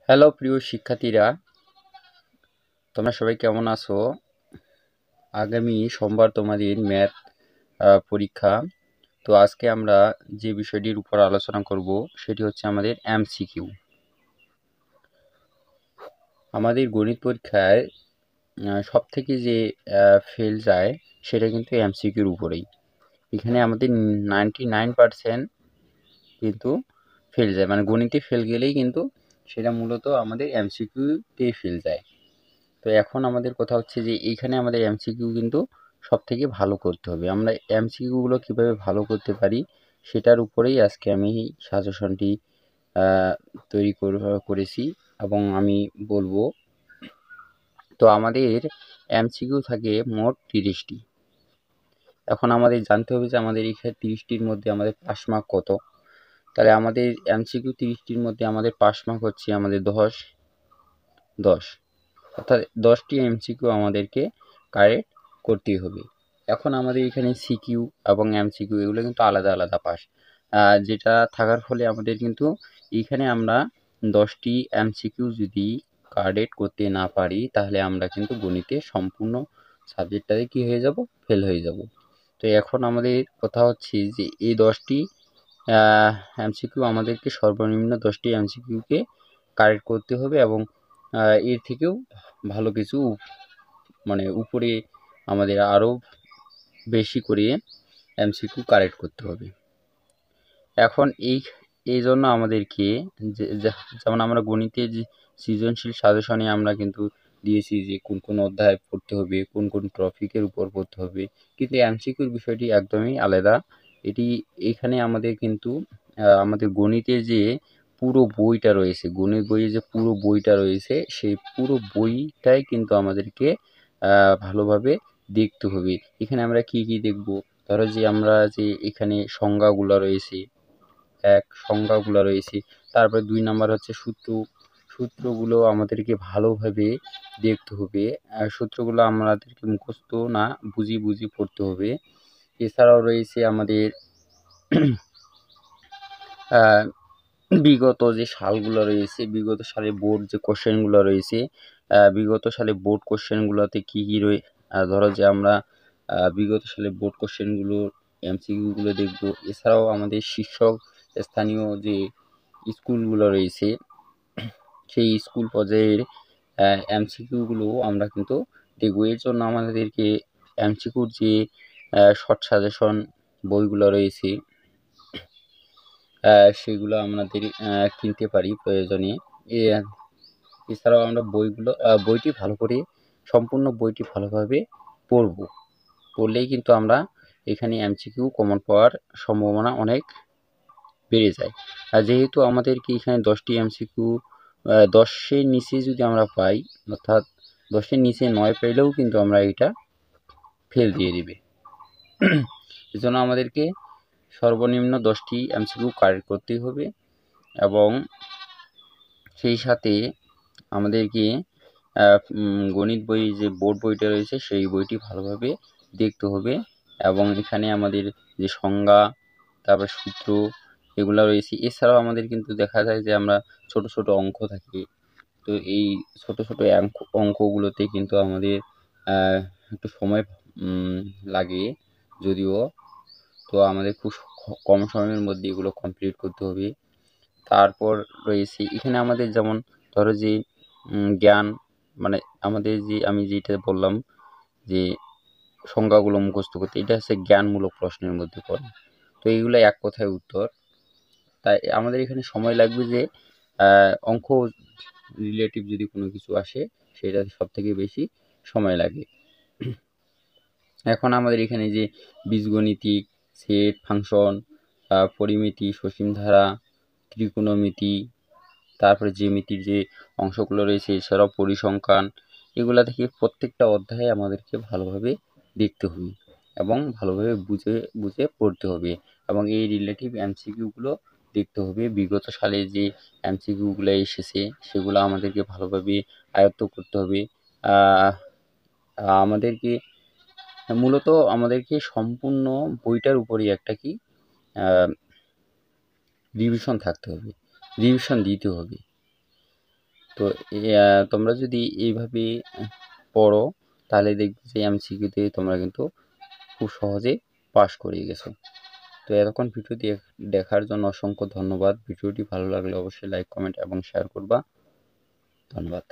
Hello প্রিয় শিক্ষার্থীরা, তোমরা সবাই কেমন আছো? আগামী সোমবার তোমাদের ম্যাথ পরীক্ষা। তো আজকে আমরা যে বিষয়টির উপর আলোচনা করব সেটি হচ্ছে আমাদের এমসিকিউ। আমাদের গণিত পরীক্ষায় সব থেকে যে ফেল যায় সেটা কিন্তু এমসিকিউর উপরেই। এখানে আমাদের 99% কিন্তু ফেল যায়, মানে গণিতে ফেল গেলেই কিন্তু সেটা মূলত আমাদের এমসিকিউতেই ফেল যায়। তো এখন আমাদের কথা হচ্ছে যে এইখানে আমাদের এমসিকিউ কিন্তু সব থেকে ভালো করতে হবে। আমরা এমসিকিউগুলো কীভাবে ভালো করতে পারি সেটার উপরেই আজকে আমি সাজেশনটি তৈরি করেছি এবং আমি বলবো। তো আমাদের এমসিকিউ থাকে মোট 30টি। এখন আমাদের জানতে হবে যে আমাদের এখানে 30টির মধ্যে আমাদের পাস মার্ক কত। তাহলে আমাদের এমসিকিউ 30টির মধ্যে আমাদের পাস মার্ক হচ্ছে আমাদের 10, অর্থাৎ 10টি এমসিকিউ আমাদেরকে কারেক্ট করতেই হবে। এখন আমাদের এখানে সিকিউ এবং এমসিকিউ এগুলো কিন্তু আলাদা আলাদা পাস, যেটা থাকার ফলে আমাদের কিন্তু এইখানে আমরা 10টি এমসিকিউ যদি কারেক্ট করতে না পারি তাহলে আমরা কিন্তু গণিতে সম্পূর্ণ সাবজেক্টটাতে কী হয়ে যাব, ফেল হয়ে যাব। তো এখন আমাদের কথা হচ্ছে যে এই 10টি এমসিকিউ আমাদেরকে সর্বনিম্ন 10টি এমসিকিউকে কারেক্ট করতে হবে এবং এর থেকেও ভালো কিছু মানে উপরে আমাদের আরও বেশি করে এমসিকিউ কারেক্ট করতে হবে। এখন এই জন্য আমাদেরকে যেমন আমরা গণিতে যে সৃজনশীল সাজেশনে আমরা কিন্তু দিয়েছি যে কোন কোন অধ্যায় পড়তে হবে, কোন কোন টপিকের উপর পড়তে হবে, কিন্তু এমসিকিউর বিষয়টি একদমই আলাদা। এখানে আমাদের কিন্তু আমাদের গণিতের যে পুরো বইটা রয়েছে, গণিত বইয়ে যে পুরো বইটা রয়েছে সেই পুরো বইটাই কিন্তু আমাদেরকে ভালোভাবে দেখতে হবে। এখানে আমরা কি কি দেখব? ধরো যে আমরা যে এখানে সংজ্ঞাগুলো রয়েছে, সংজ্ঞাগুলো রয়েছে, তারপরে 2 নাম্বার হচ্ছে সূত্রগুলো আমাদেরকে ভালোভাবে দেখতে হবে। সূত্রগুলো আমাদেরকে মুখস্থ না বুঝি পড়তে হবে। এছাড়াও রয়েছে আমাদের বিগত যে সালগুলো রয়েছে, বিগত সালে বোর্ড যে কোশ্চেনগুলো রয়েছে, বিগত সালে বোর্ড কোশ্চেনগুলোতে কী কী ধরো যে আমরা বিগত সালে বোর্ড কোশ্চেনগুলোর এমসিকিউগুলো দেখব। এছাড়াও আমাদের শীর্ষক স্থানীয় যে স্কুলগুলো রয়েছে সেই স্কুল পর্যায়ের এমসিকিউগুলো আমরা কিন্তু দেখব। এর জন্য আমাদেরকে এমসিকিউর যে শর্ট সাজেশন বইগুলো রয়েছে সেগুলো আমাদের কিনতে পারি প্রয়োজনে। এছাড়াও আমরা বইটি ভালো করে সম্পূর্ণ বইটি ভালোভাবে পড়লেই কিন্তু আমরা এখানে এমসিকিউ কমন পাওয়ার সম্ভাবনা অনেক বেড়ে যায়। আর যেহেতু আমাদেরকে এখানে 10টি এমসিকিউ 10-এর নিচে যদি আমরা পাই, অর্থাৎ 10-এর নিচে 9 পেলেও কিন্তু আমরা এটা ফেল দিয়ে দিবে। এজন্য আমাদেরকে সর্বনিম্ন 10টি এমসিকিউ কারেক্ট করতেই হবে এবং সেই সাথে আমাদেরকে গণিত বই যে বোর্ড বইটা রয়েছে সেই বইটি ভালোভাবে দেখতে হবে এবং এখানে আমাদের যে সংজ্ঞা, তারপর সূত্র এগুলো রয়েছে। এছাড়াও আমাদের কিন্তু দেখা যায় যে আমরা ছোট ছোট অঙ্ক থাকে, তো এই ছোট ছোট অঙ্কগুলোতে কিন্তু আমাদের একটু সময় লাগে যদিও, তো আমাদের খুব কম সময়ের মধ্যে এগুলো কমপ্লিট করতে হবে। তারপর রয়েছে এখানে আমাদের যেমন ধরো যে জ্ঞান, মানে আমাদের যে আমি যেটা বললাম যে সংজ্ঞাগুলো মুখস্থ করতে, এটা হচ্ছে জ্ঞানমূলক প্রশ্নের মধ্যে পড়ে। তো এইগুলো এক কথায় উত্তর। তাই আমাদের এখানে সময় লাগবে যে অঙ্ক রিলেটিভ যদি কোনো কিছু আসে সেটা সবথেকে বেশি সময় লাগে। এখন আমাদের এখানে যে বীজগণিতিক, সেট, ফাংশন, পরিমিতি, সসীম ধারা, ত্রিকোণমিতি, তারপরে জ্যামিতির যে অংশগুলো রয়েছে, এছাড়াও পরিসংখ্যান, এগুলা থেকে প্রত্যেকটা অধ্যায়ে আমাদেরকে ভালোভাবে দেখতে হবে এবং ভালোভাবে বুঝে পড়তে হবে এবং এই রিলেটিভ এমসিকিউগুলো দেখতে হবে। বিগত সালে যে এমসিকিউগুলো এসেছে সেগুলো আমাদেরকে ভালোভাবে আয়ত্ত করতে হবে। আমাদেরকে মূলত আমাদেরকে সম্পূর্ণ বইটার উপরেই একটা কি রিভিশন থাকতে হবে, রিভিশন দিতে হবে। তো তোমরা যদি এইভাবে পড়ো তাহলে দেখবে যে এমসিকিউতে তোমরা কিন্তু খুব সহজে পাস করে গেছো। তো এতক্ষণ ভিডিও দেখার জন্য অসংখ্য ধন্যবাদ। ভিডিওটি ভালো লাগলে অবশ্যই লাইক, কমেন্ট এবং শেয়ার করবা। ধন্যবাদ।